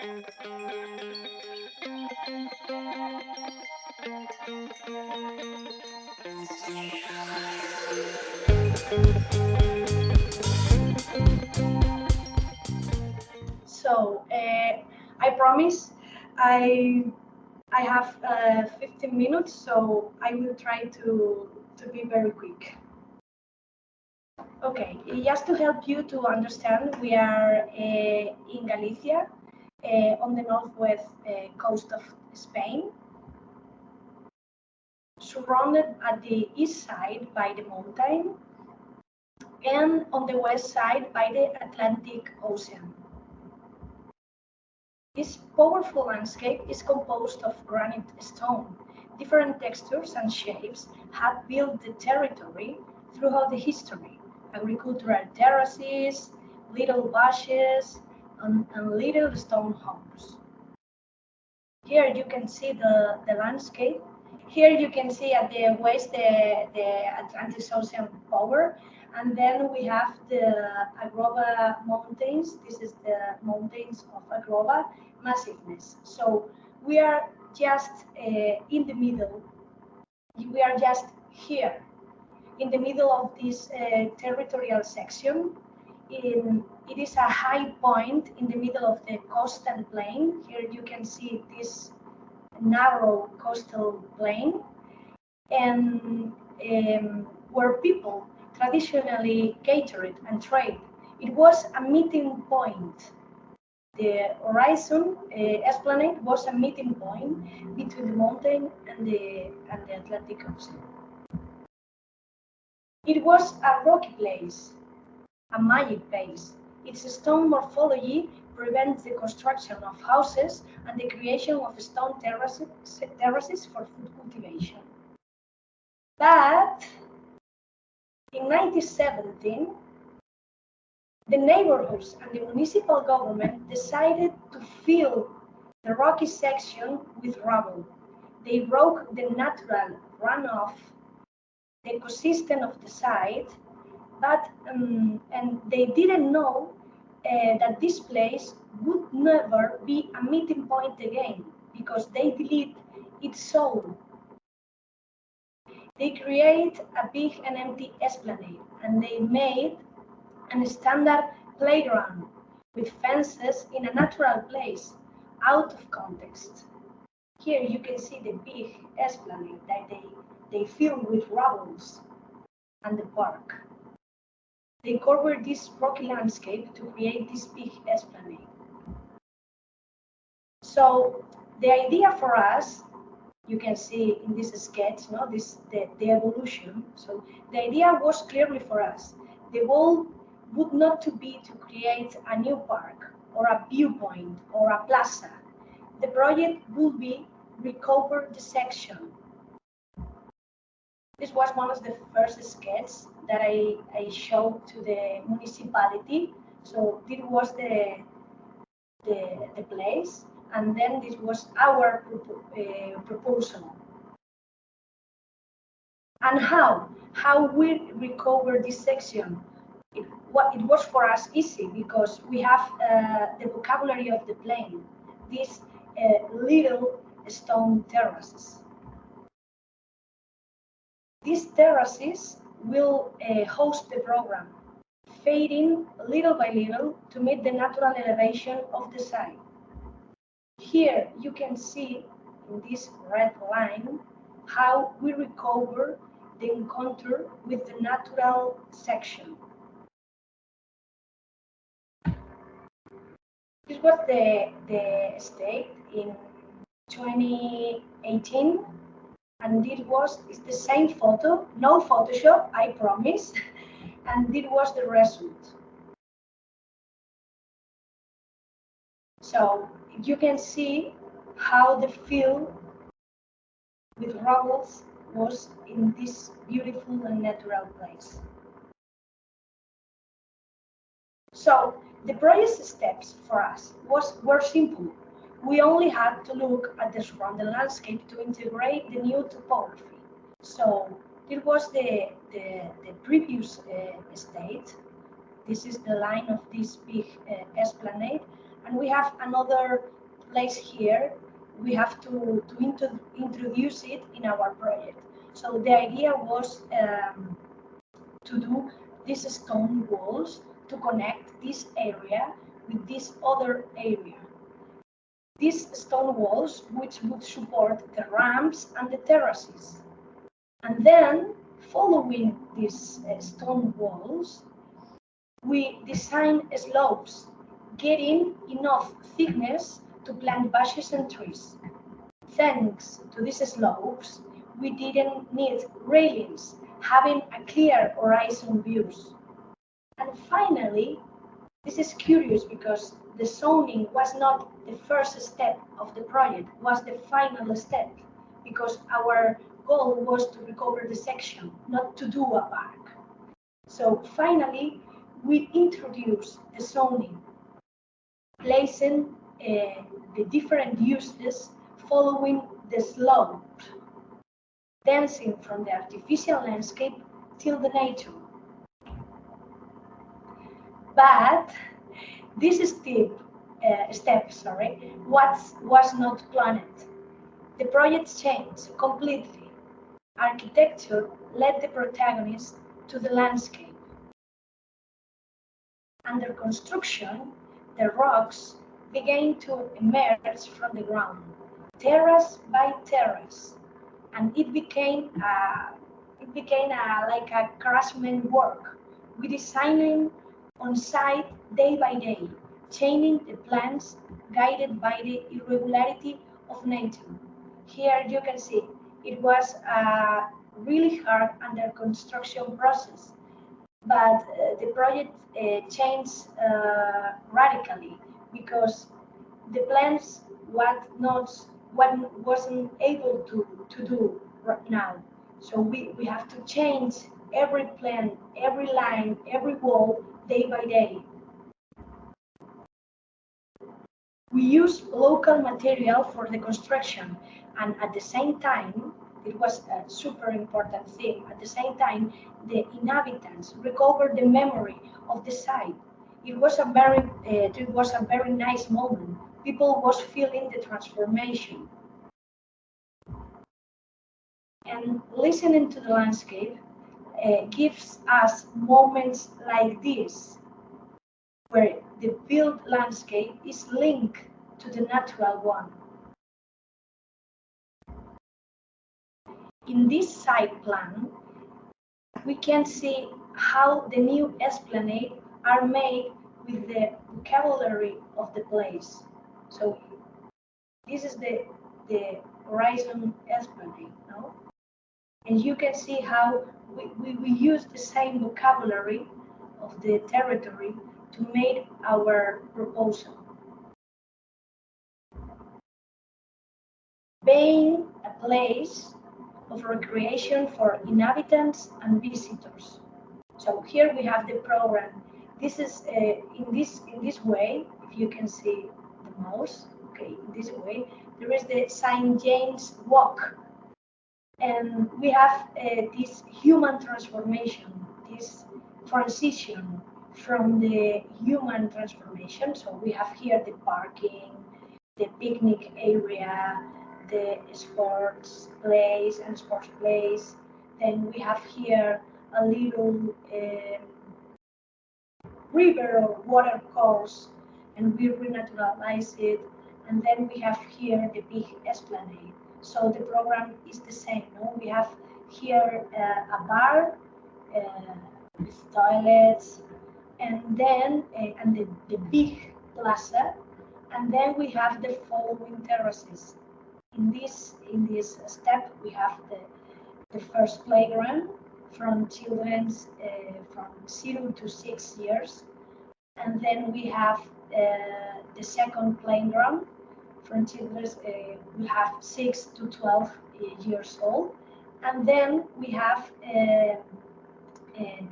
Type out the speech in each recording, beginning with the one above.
So I promise I have 15 minutes, so I will try to be very quick. Okay, just to help you to understand, we are in Galicia, on the northwest coast of Spain, surrounded at the east side by the mountain and on the west side by the Atlantic Ocean. This powerful landscape is composed of granite stone. Different textures and shapes have built the territory throughout the history. Agricultural terraces, little bushes, and little stone homes. Here you can see the landscape. Here you can see at the west the Atlantic Ocean power, and then we have the Agrova mountains. This is the mountains of Agrova massiveness. So we are just in the middle. We are just here in the middle of this territorial section. It is a high point in the middle of the coastal plain. Here you can see this narrow coastal plain, and where people traditionally catered and trade. It was a meeting point. The Horizonte Explanade was a meeting point between the mountain and the Atlantic Ocean. It was a rocky place, a magic place. Its stone morphology prevents the construction of houses and the creation of stone terraces for food cultivation. But in 1917, the neighborhoods and the municipal government decided to fill the rocky section with rubble. They broke the natural runoff, the ecosystem of the site, but and they didn't know that this place would never be a meeting point again because they delete its soul. They create a big and empty esplanade, and they made a standard playground with fences in a natural place, out of context. Here you can see the big esplanade that they fill with rubbles and the park. They covered this rocky landscape to create this big esplanade. So the idea for us, you can see in this sketch, no, the evolution. So the idea was clearly for us. The goal would not to be to create a new park or a viewpoint or a plaza. The project would be recover the section. This was one of the first sketches that I showed to the municipality. So this was the place, and then this was our proposal. And how we recover this section? It was for us easy because we have the vocabulary of the plain, these little stone terraces. These terraces will host the program, fading little by little to meet the natural elevation of the site. Here you can see in this red line how we recover the encounter with the natural section. This was the state in 2018, and it's the same photo, no Photoshop, I promise, and this was the result. So you can see how the field with rubbles was in this beautiful and natural place. So the project steps for us were simple. We only had to look at the surrounding landscape to integrate the new topography. So it was the previous state. This is the line of this big esplanade, And we have another place here. We have to introduce it in our project. So the idea was to do these stone walls to connect this area with this other area. These stone walls which would support the ramps and the terraces. And then, following these stone walls, we design slopes, getting enough thickness to plant bushes and trees. Thanks to these slopes, we didn't need railings, having a clear horizon views. And finally, this is curious because the zoning was not the first step of the project, was the final step, because our goal was to recover the section, not to do a park. So finally, we introduced the zoning, placing the different uses following the slope, dancing from the artificial landscape till the nature. But this step was not planned. The project changed completely. Architecture led the protagonist to the landscape. Under construction, the rocks began to emerge from the ground, terrace by terrace, and it became like a craftsman work. We designing on site day by day, changing the plans guided by the irregularity of nature. Here you can see it was a really hard under construction process, but the project changed radically because the plans wasn't able to do right now. So we have to change every plan, every line, every wall day by day. We use local material for the construction, and at the same time, it was a super important thing. At the same time, the inhabitants recovered the memory of the site. It was a very nice moment. People was feeling the transformation. And listening to the landscape gives us moments like this, where the built landscape is linked to the natural one. In this site plan, we can see how the new esplanade are made with the vocabulary of the place. So this is the Horizon esplanade, no? And you can see how we use the same vocabulary of the territory to make our proposal. Being a place of recreation for inhabitants and visitors. So here we have the program. This is in this way, if you can see the mouse, okay, in this way, there is the St. James Walk. And we have this human transformation, this transition from the human transformation. So we have here the parking, the picnic area, the sports place and sports place. Then we have here a little river or water course, and we renaturalize it. And then we have here the big esplanade. So the program is the same. No? We have here a bar with toilets, and then the big plaza, and then we have the following terraces. In this step, we have the first playground from children's from 0 to 6 years, and then we have the second playground from children we have 6 to 12 years old, and then we have the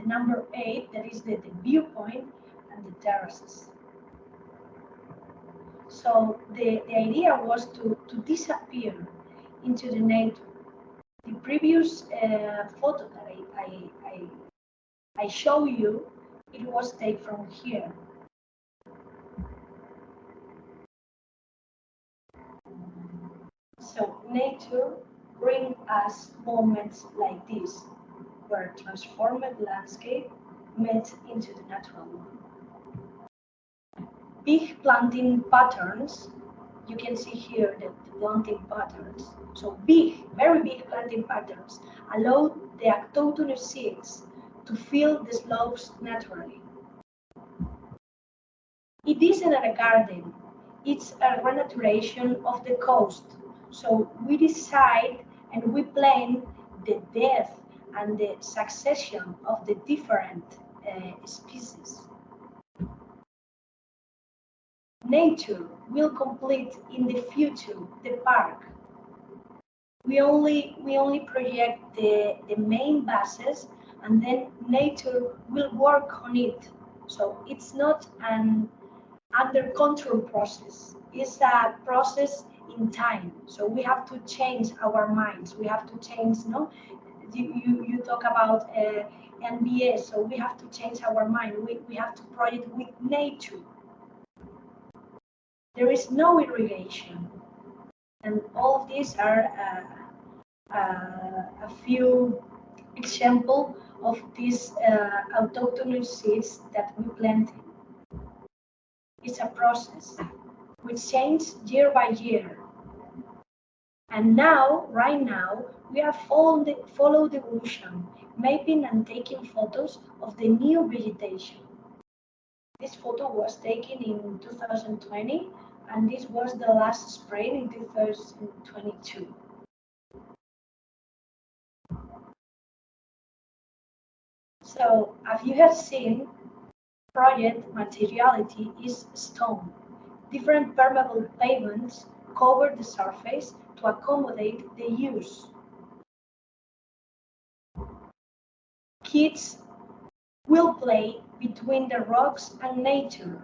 number 8, that is the viewpoint and the terraces. So the idea was to disappear into the nature. The previous photo that I show you, it was taken from here. So nature brings us moments like this, where transformed landscape met into the natural one. Big planting patterns, you can see here the planting patterns. So big, very big planting patterns allow the autochthonous seeds to fill the slopes naturally. It isn't a garden, it's a renaturation of the coast. So we decide and we plan the depth and the succession of the different species. Nature will complete in the future the park. We only project the main bases, and then nature will work on it. So it's not an under control process. It's a process in time. So we have to change our minds. We have to change, no? You talk about NBS, so we have to change our mind. We have to project with nature. There is no irrigation. And all of these are a few examples of these autochthonous seeds that we planted. It's a process which changes year by year. And now, right now, we are follow the evolution, mapping and taking photos of the new vegetation. This photo was taken in 2020, and this was the last spring in 2022. So, as you have seen, project materiality is stone. Different permeable pavements cover the surface to accommodate the use. Kids will play between the rocks and nature.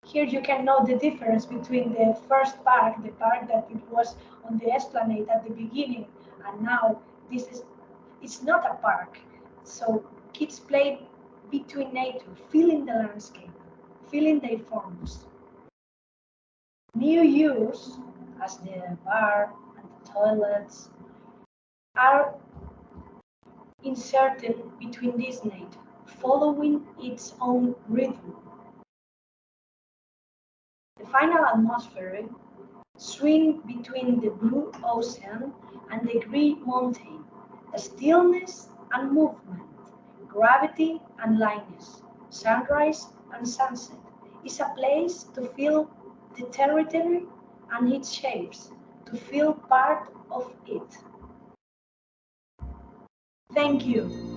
Here you can know the difference between the first park, the park that it was on the Explanade at the beginning, and now it's not a park. So kids play between nature, feeling the landscape, feeling their forms. New use, as the bar and the toilets, are inserted between this nature, following its own rhythm. The final atmosphere swing between the blue ocean and the green mountain, stillness and movement, gravity and lightness, sunrise and sunset, is a place to feel the territory and its shapes, to feel part of it. Thank you.